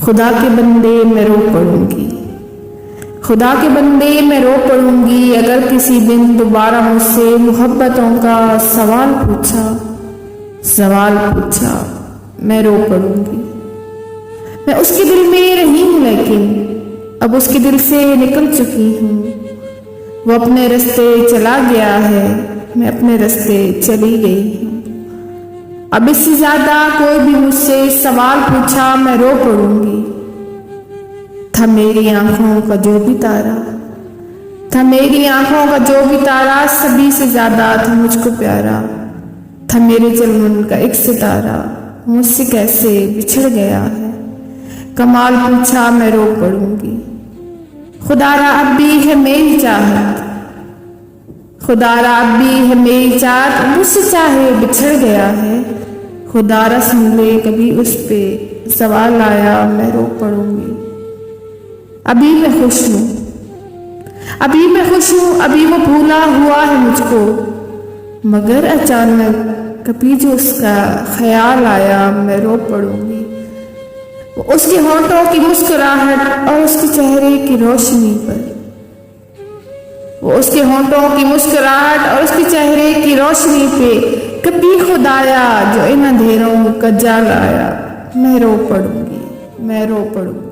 खुदा के बंदे मैं रो पड़ूंगी, खुदा के बंदे मैं रो पड़ूंगी। अगर किसी दिन दोबारा मुझसे मोहब्बतों का सवाल पूछा मैं रो पड़ूंगी। मैं उसके दिल में रही हूँ लेकिन अब उसके दिल से निकल चुकी हूँ। वो अपने रास्ते चला गया है, मैं अपने रास्ते चली गई हूँ। अब इससे ज्यादा कोई भी मुझसे सवाल पूछा मैं रो पड़ूंगी। था मेरी आंखों का जो भी तारा, था मेरी आंखों का जो भी तारा, सभी से ज्यादा था मुझको प्यारा। था मेरे चलमन का एक सितारा, मुझसे कैसे बिछड़ गया है। कमाल पूछा मैं रो पड़ूंगी। खुदारा अब भी है मेरी चाहत, खुदारा अब भी है मेरी चाहत, मुझसे चाहे बिछड़ गया है। खुदारा सुन ले कभी उस पे सवाल आया मैं रो पड़ूंगी। अभी मैं खुश हूँ, अभी मैं खुश हूँ, अभी वो भूला हुआ है मुझको। मगर अचानक कभी जो उसका ख्याल आया मैं रो पड़ूंगी। उसके होंठों की मुस्कुराहट और उसके चेहरे की रोशनी पर, वो उसके होंठों की मुस्कुराहट और उसके चेहरे की रोशनी पे कभी खुदाया जो इन अंधेरों का जाग आया मैं रो पड़ूंगी, मैं रो पड़ूंगी।